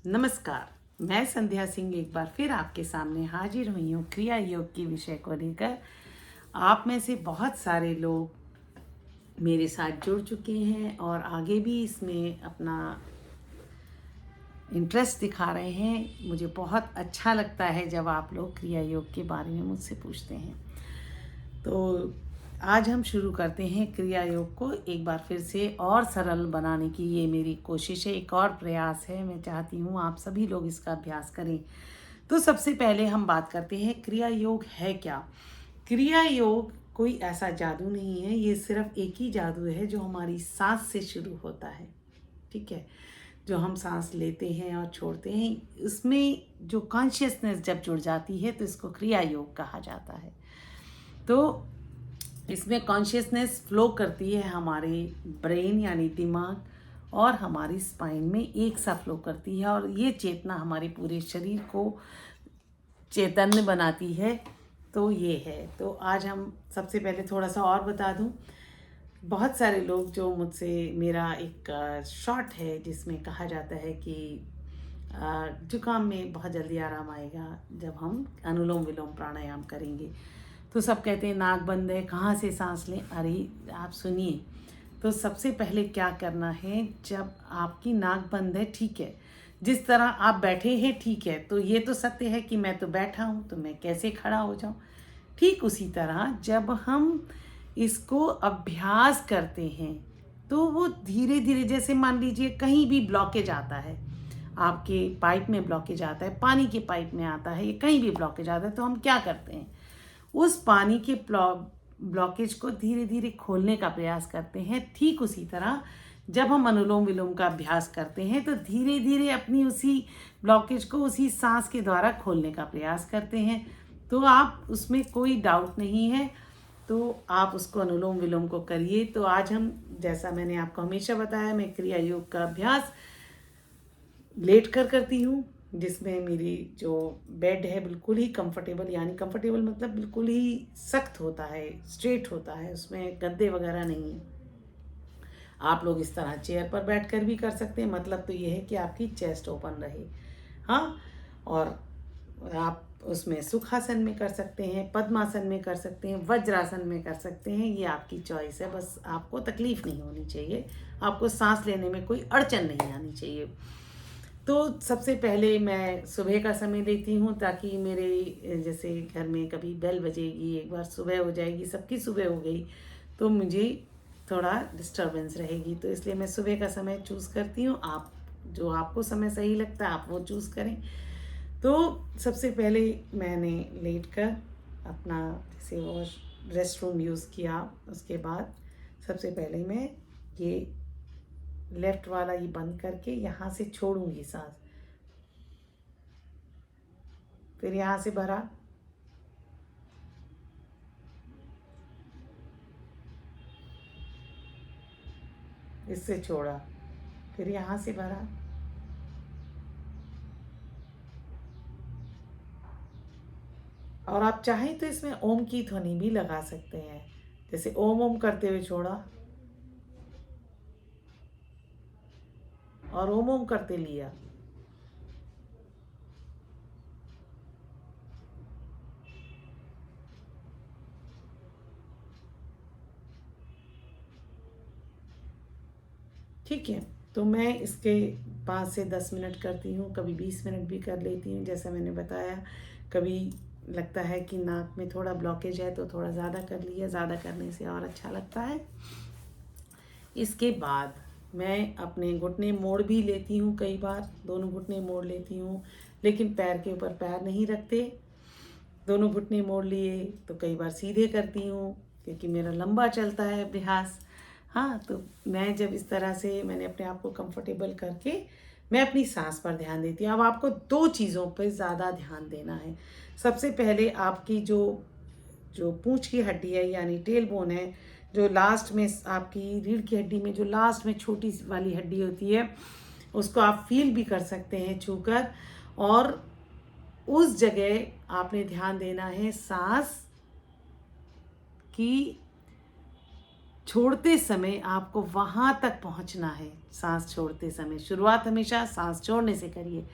नमस्कार। मैं संध्या सिंह एक बार फिर आपके सामने हाजिर हुई हूँ क्रिया योग के विषय को लेकर। आप में से बहुत सारे लोग मेरे साथ जुड़ चुके हैं और आगे भी इसमें अपना इंटरेस्ट दिखा रहे हैं। मुझे बहुत अच्छा लगता है जब आप लोग क्रिया योग के बारे में मुझसे पूछते हैं। तो आज हम शुरू करते हैं क्रिया योग को एक बार फिर से और सरल बनाने की। ये मेरी कोशिश है, एक और प्रयास है। मैं चाहती हूँ आप सभी लोग इसका अभ्यास करें। तो सबसे पहले हम बात करते हैं क्रिया योग है क्या। क्रिया योग कोई ऐसा जादू नहीं है, ये सिर्फ एक ही जादू है जो हमारी सांस से शुरू होता है। ठीक है, जो हम सांस लेते हैं और छोड़ते हैं, उसमें जो कॉन्शियसनेस जब जुड़ जाती है तो इसको क्रिया योग कहा जाता है। तो इसमें कॉन्शियसनेस फ्लो करती है हमारे ब्रेन यानी दिमाग और हमारी स्पाइन में एक सा फ्लो करती है, और ये चेतना हमारे पूरे शरीर को चैतन्य बनाती है। तो ये है। तो आज हम सबसे पहले थोड़ा सा और बता दूं। बहुत सारे लोग जो मुझसे, मेरा एक शॉर्ट है जिसमें कहा जाता है कि जुकाम में बहुत जल्दी आराम आएगा जब हम अनुलोम विलोम प्राणायाम करेंगे। तो सब कहते हैं नाक बंद है, कहाँ से सांस लें। अरे आप सुनिए, तो सबसे पहले क्या करना है, जब आपकी नाक बंद है, ठीक है, जिस तरह आप बैठे हैं, ठीक है, तो ये तो सत्य है कि मैं तो बैठा हूँ, तो मैं कैसे खड़ा हो जाऊँ। ठीक उसी तरह जब हम इसको अभ्यास करते हैं तो वो धीरे धीरे, जैसे मान लीजिए कहीं भी ब्लॉकेज आता है, आपके पाइप में ब्लॉकेज आता है, पानी के पाइप में आता है, या कहीं भी ब्लॉकेज आता है, तो हम क्या करते हैं, उस पानी के ब्लॉकेज को धीरे धीरे खोलने का प्रयास करते हैं। ठीक उसी तरह जब हम अनुलोम विलोम का अभ्यास करते हैं तो धीरे धीरे अपनी उसी ब्लॉकेज को उसी सांस के द्वारा खोलने का प्रयास करते हैं। तो आप उसमें कोई डाउट नहीं है, तो आप उसको अनुलोम विलोम को करिए। तो आज हम, जैसा मैंने आपको हमेशा बताया, मैं क्रिया योग का अभ्यास लेट कर करती हूँ, जिसमें मेरी जो बेड है बिल्कुल ही कंफर्टेबल, यानी कंफर्टेबल मतलब बिल्कुल ही सख्त होता है, स्ट्रेट होता है, उसमें गद्दे वगैरह नहीं है। आप लोग इस तरह चेयर पर बैठकर भी कर सकते हैं। मतलब तो ये है कि आपकी चेस्ट ओपन रहे। हाँ, और आप उसमें सुखासन में कर सकते हैं, पद्मासन में कर सकते हैं, वज्रासन में कर सकते हैं, ये आपकी चॉइस है। बस आपको तकलीफ नहीं होनी चाहिए, आपको सांस लेने में कोई अड़चन नहीं आनी चाहिए। तो सबसे पहले मैं सुबह का समय लेती हूँ, ताकि मेरे जैसे घर में कभी बेल बजेगी, एक बार सुबह हो जाएगी, सबकी सुबह हो गई, तो मुझे थोड़ा डिस्टरबेंस रहेगी। तो इसलिए मैं सुबह का समय चूज़ करती हूँ। आप जो आपको समय सही लगता है आप वो चूज़ करें। तो सबसे पहले मैंने लेट कर अपना जैसे वॉश रेस्ट रूम यूज़ किया, उसके बाद सबसे पहले मैं ये लेफ्ट वाला ये बंद करके यहाँ से छोड़ूंगी सांस, फिर यहाँ से भरा, इससे छोड़ा, फिर यहाँ से भरा, और आप चाहें तो इसमें ओम की ध्वनि भी लगा सकते हैं, जैसे ओम ओम करते हुए छोड़ा और ओम ओम करते लिया। ठीक है, तो मैं इसके 5 से 10 मिनट करती हूँ, कभी 20 मिनट भी कर लेती हूँ, जैसा मैंने बताया। कभी लगता है कि नाक में थोड़ा ब्लॉकेज है तो थोड़ा ज़्यादा कर लिया, ज़्यादा करने से और अच्छा लगता है। इसके बाद मैं अपने घुटने मोड़ भी लेती हूँ, कई बार दोनों घुटने मोड़ लेती हूँ, लेकिन पैर के ऊपर पैर नहीं रखते। दोनों घुटने मोड़ लिए तो कई बार सीधे करती हूँ, क्योंकि मेरा लंबा चलता है अभ्यास। हाँ, तो मैं जब इस तरह से मैंने अपने आप को कंफर्टेबल करके मैं अपनी सांस पर ध्यान देती हूँ। अब आपको दो चीज़ों पर ज़्यादा ध्यान देना है। सबसे पहले आपकी जो जो पूंछ की हड्डी है यानी टेल बोन है, जो लास्ट में आपकी रीढ़ की हड्डी में जो लास्ट में छोटी वाली हड्डी होती है, उसको आप फील भी कर सकते हैं छूकर। और उस जगह आपने ध्यान देना है सांस की छोड़ते समय आपको वहाँ तक पहुँचना है। सांस छोड़ते समय शुरुआत हमेशा सांस छोड़ने से करिए।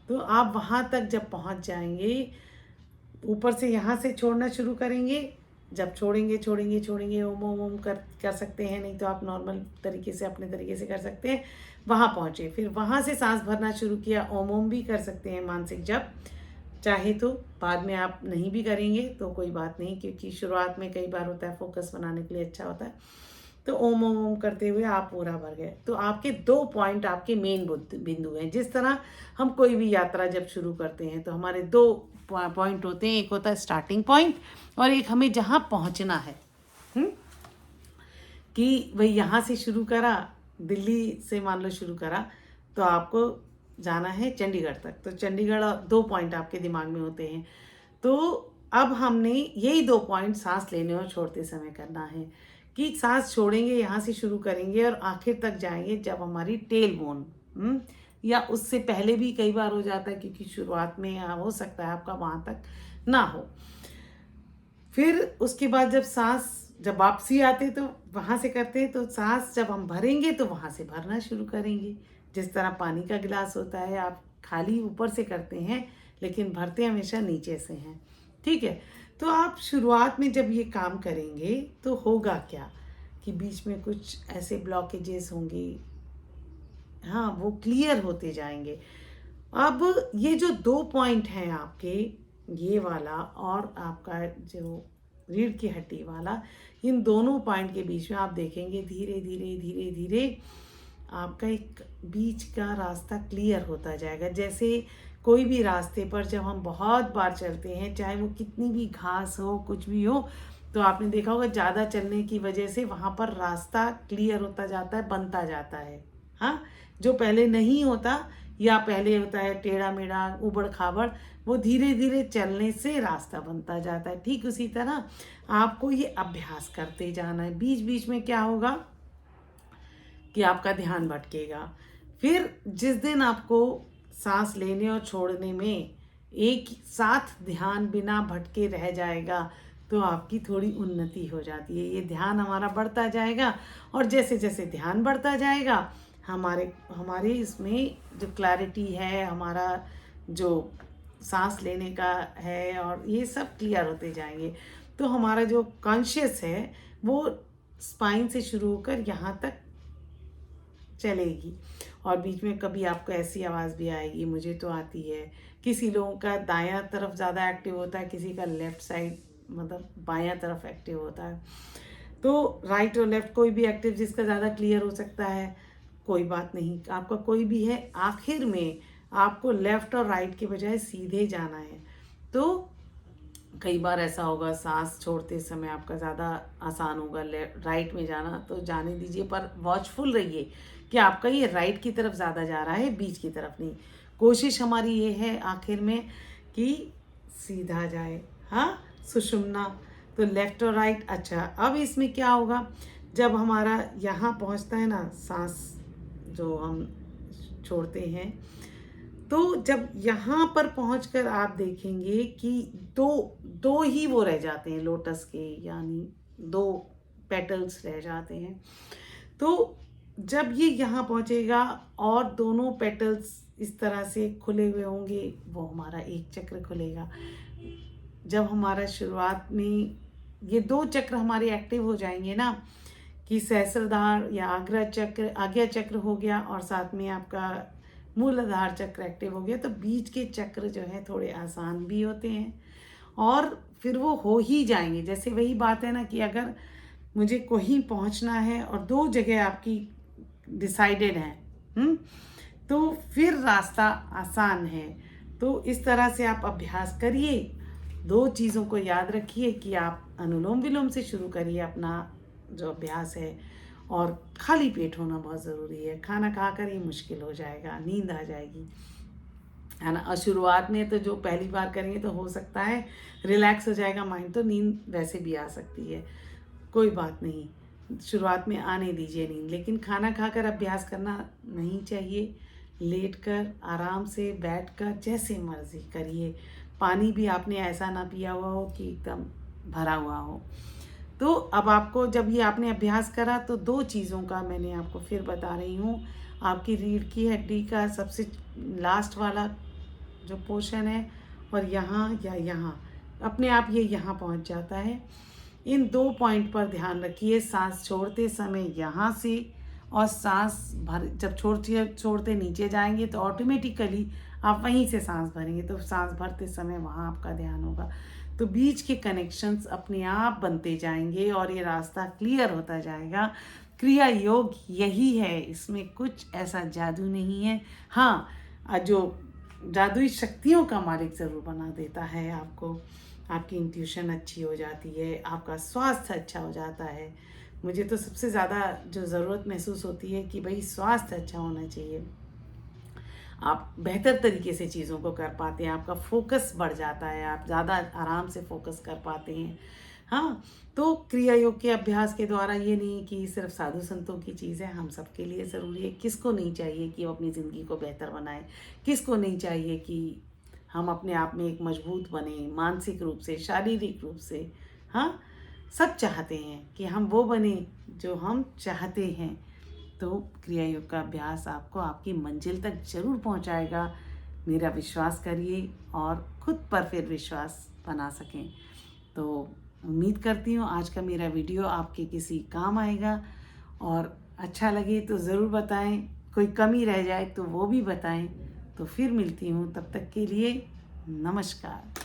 तो आप वहाँ तक जब पहुँच जाएंगे, ऊपर से यहाँ से छोड़ना शुरू करेंगे। जब छोड़ेंगे छोड़ेंगे छोड़ेंगे, ओम ओम ओम कर सकते हैं, नहीं तो आप नॉर्मल तरीके से अपने तरीके से कर सकते हैं। वहाँ पहुँचे, फिर वहाँ से सांस भरना शुरू किया। ओम ओम भी कर सकते हैं मानसिक जप, चाहे तो। बाद में आप नहीं भी करेंगे तो कोई बात नहीं, क्योंकि शुरुआत में कई बार होता है फोकस बनाने के लिए अच्छा होता है। तो ओम ओम ओम करते हुए आप पूरा भर गए। तो आपके 2 पॉइंट आपके मेन बिंदु हैं। जिस तरह हम कोई भी यात्रा जब शुरू करते हैं तो हमारे 2 पॉइंट होते हैं, एक होता है स्टार्टिंग पॉइंट और एक हमें जहाँ पहुँचना है। कि भाई यहाँ से शुरू करा, दिल्ली से मान लो शुरू करा, तो आपको जाना है चंडीगढ़ तक। तो चंडीगढ़ 2 पॉइंट आपके दिमाग में होते हैं। तो अब हमने यही 2 पॉइंट सांस लेने और छोड़ते समय करना है। कि सांस छोड़ेंगे, यहाँ से शुरू करेंगे और आखिर तक जाएंगे जब हमारी टेल बोन, या उससे पहले भी कई बार हो जाता है, क्योंकि शुरुआत में हो सकता है आपका वहाँ तक ना हो। फिर उसके बाद जब वापसी आते तो वहाँ से करते हैं। तो सांस जब हम भरेंगे तो वहाँ से भरना शुरू करेंगे। जिस तरह पानी का गिलास होता है, आप खाली ऊपर से करते हैं लेकिन भरते हमेशा नीचे से हैं, ठीक है। तो आप शुरुआत में जब ये काम करेंगे तो होगा क्या कि बीच में कुछ ऐसे ब्लॉकेजेस होंगे, हाँ, वो क्लियर होते जाएंगे। अब ये जो 2 पॉइंट हैं आपके, ये वाला और आपका जो रीढ़ की हड्डी वाला, इन दोनों पॉइंट के बीच में आप देखेंगे धीरे धीरे धीरे धीरे आपका एक बीच का रास्ता क्लियर होता जाएगा। जैसे कोई भी रास्ते पर जब हम बहुत बार चलते हैं, चाहे वो कितनी भी घास हो, कुछ भी हो, तो आपने देखा होगा ज़्यादा चलने की वजह से वहाँ पर रास्ता क्लियर होता जाता है, बनता जाता है। हाँ, जो पहले नहीं होता या पहले होता है टेढ़ा मेढ़ा उबड़ खाबड़, वो धीरे धीरे चलने से रास्ता बनता जाता है। ठीक उसी तरह आपको ये अभ्यास करते जाना है। बीच बीच में क्या होगा कि आपका ध्यान भटकेगा। फिर जिस दिन आपको सांस लेने और छोड़ने में एक साथ ध्यान बिना भटके रह जाएगा, तो आपकी थोड़ी उन्नति हो जाती है। ये ध्यान हमारा बढ़ता जाएगा और जैसे जैसे ध्यान बढ़ता जाएगा, हमारे इसमें जो क्लैरिटी है, हमारा जो सांस लेने का है, और ये सब क्लियर होते जाएंगे। तो हमारा जो कॉन्शियस है वो स्पाइन से शुरू होकर यहाँ तक चलेगी। और बीच में कभी आपको ऐसी आवाज़ भी आएगी, मुझे तो आती है, किसी लोगों का दायां तरफ ज़्यादा एक्टिव होता है, किसी का लेफ़्ट साइड मतलब बायां तरफ एक्टिव होता है। तो राइट और लेफ़्ट कोई भी एक्टिव जिसका ज़्यादा क्लियर हो सकता है, कोई बात नहीं, आपका कोई भी है। आखिर में आपको लेफ़्ट और राइट के बजाय सीधे जाना है। तो कई बार ऐसा होगा सांस छोड़ते समय आपका ज़्यादा आसान होगा राइट में जाना, तो जाने दीजिए, पर वॉचफुल रहिए कि आपका ये राइट की तरफ ज़्यादा जा रहा है, बीच की तरफ नहीं। कोशिश हमारी ये है आखिर में कि सीधा जाए, हाँ, सुषुम्ना। तो लेफ़्ट और राइट। अच्छा, अब इसमें क्या होगा, जब हमारा यहाँ पहुँचता है ना सांस जो हम छोड़ते हैं, तो जब यहाँ पर पहुंचकर आप देखेंगे कि दो ही वो रह जाते हैं लोटस के, यानी 2 पेटल्स रह जाते हैं। तो जब ये यहाँ पहुँचेगा और दोनों पेटल्स इस तरह से खुले हुए होंगे, वो हमारा एक चक्र खुलेगा। जब हमारा शुरुआत में ये 2 चक्र हमारे एक्टिव हो जाएंगे ना, कि सहस्त्रधार या आज्ञा चक्र हो गया और साथ में आपका मूलाधार चक्र एक्टिव हो गया, तो बीच के चक्र जो है थोड़े आसान भी होते हैं और फिर वो हो ही जाएंगे। जैसे वही बात है ना कि अगर मुझे कहीं पहुंचना है और 2 जगह आपकी डिसाइडेड है, तो फिर रास्ता आसान है। तो इस तरह से आप अभ्यास करिए। 2 चीज़ों को याद रखिए कि आप अनुलोम विलोम से शुरू करिए अपना जो अभ्यास है, और खाली पेट होना बहुत ज़रूरी है। खाना खाकर ही मुश्किल हो जाएगा, नींद आ जाएगी, है ना। और शुरुआत में तो जो पहली बार करेंगे तो हो सकता है रिलैक्स हो जाएगा माइंड, तो नींद वैसे भी आ सकती है, कोई बात नहीं, शुरुआत में आने दीजिए नींद। लेकिन खाना खाकर अभ्यास करना नहीं चाहिए, लेटकर आराम से बैठकर जैसे मर्जी करिए। पानी भी आपने ऐसा ना पिया हुआ हो कि एकदम भरा हुआ हो। तो अब आपको जब ये आपने अभ्यास करा तो 2 चीज़ों का मैंने आपको फिर बता रही हूँ। आपकी रीढ़ की हड्डी का सबसे लास्ट वाला जो पोर्शन है और यहाँ या यहाँ, अपने आप ये यहाँ पहुँच जाता है। इन 2 पॉइंट पर ध्यान रखिए, सांस छोड़ते समय यहाँ से, और सांस भर जब छोड़ते नीचे जाएंगे तो ऑटोमेटिकली आप वहीं से सांस भरेंगे, तो सांस भरते समय वहाँ आपका ध्यान होगा। तो बीच के कनेक्शंस अपने आप बनते जाएंगे और ये रास्ता क्लियर होता जाएगा। क्रिया योग यही है, इसमें कुछ ऐसा जादू नहीं है। हाँ, जो जादुई शक्तियों का मालिक ज़रूर बना देता है आपको। आपकी इंट्यूशन अच्छी हो जाती है, आपका स्वास्थ्य अच्छा हो जाता है। मुझे तो सबसे ज़्यादा जो ज़रूरत महसूस होती है कि भाई स्वास्थ्य अच्छा होना चाहिए। आप बेहतर तरीके से चीज़ों को कर पाते हैं, आपका फोकस बढ़ जाता है, आप ज़्यादा आराम से फोकस कर पाते हैं। हाँ, तो क्रिया योग के अभ्यास के द्वारा ये नहीं कि सिर्फ साधु संतों की चीज़ है, हम सबके लिए ज़रूरी है। किसको नहीं चाहिए कि वो अपनी ज़िंदगी को बेहतर बनाए, किसको नहीं चाहिए कि हम अपने आप में एक मजबूत बने, मानसिक रूप से, शारीरिक रूप से। हाँ, सब चाहते हैं कि हम वो बने जो हम चाहते हैं। तो क्रिया योग का अभ्यास आपको आपकी मंजिल तक ज़रूर पहुंचाएगा। मेरा विश्वास करिए और खुद पर फिर विश्वास बना सकें। तो उम्मीद करती हूँ आज का मेरा वीडियो आपके किसी काम आएगा, और अच्छा लगे तो ज़रूर बताएं, कोई कमी रह जाए तो वो भी बताएं। तो फिर मिलती हूँ, तब तक के लिए नमस्कार।